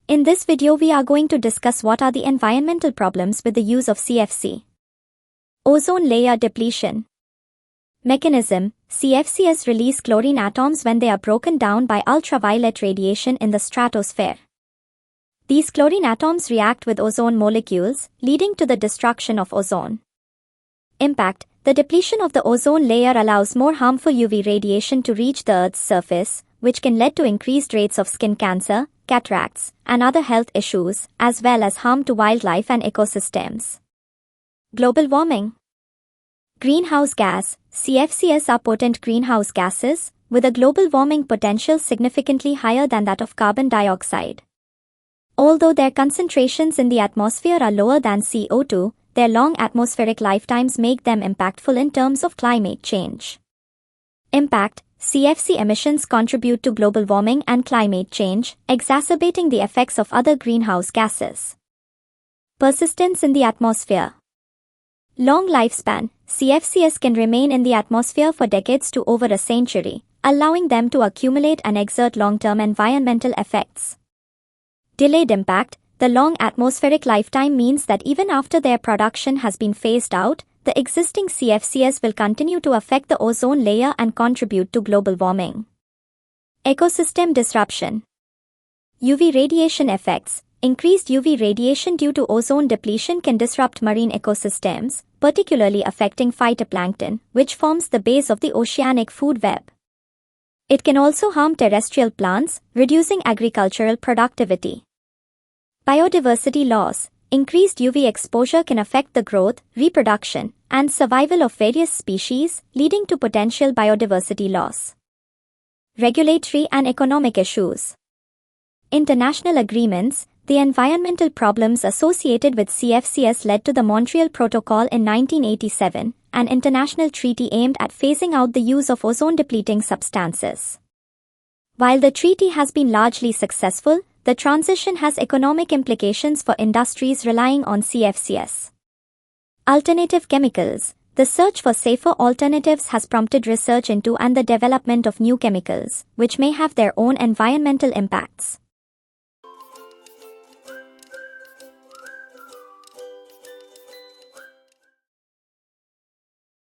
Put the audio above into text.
In this video we are going to discuss what are the environmental problems with the use of CFC. Ozone layer depletion. Mechanism: CFCs release chlorine atoms when they are broken down by ultraviolet radiation in the stratosphere. These chlorine atoms react with ozone molecules, leading to the destruction of ozone. Impact: the depletion of the ozone layer allows more harmful UV radiation to reach the Earth's surface, which can lead to increased rates of skin cancer, cataracts, and other health issues, as well as harm to wildlife and ecosystems. Global warming. Greenhouse gas: CFCs are potent greenhouse gases, with a global warming potential significantly higher than that of carbon dioxide. Although their concentrations in the atmosphere are lower than CO2, their long atmospheric lifetimes make them impactful in terms of climate change. Impact: CFC emissions contribute to global warming and climate change, exacerbating the effects of other greenhouse gases. Persistence in the atmosphere. Long lifespan: CFCs can remain in the atmosphere for decades to over a century, allowing them to accumulate and exert long-term environmental effects. Delayed impact: the long atmospheric lifetime means that even after their production has been phased out, the existing CFCs will continue to affect the ozone layer and contribute to global warming. Ecosystem disruption. UV radiation effects. Increased UV radiation due to ozone depletion can disrupt marine ecosystems, particularly affecting phytoplankton, which forms the base of the oceanic food web. It can also harm terrestrial plants, reducing agricultural productivity. Biodiversity loss. Increased UV exposure can affect the growth, reproduction, and survival of various species, leading to potential biodiversity loss. Regulatory and economic issues. International agreements. The environmental problems associated with CFCs led to the Montreal Protocol in 1987, an international treaty aimed at phasing out the use of ozone-depleting substances. While the treaty has been largely successful, the transition has economic implications for industries relying on CFCs. Alternative chemicals. The search for safer alternatives has prompted research into and the development of new chemicals, which may have their own environmental impacts.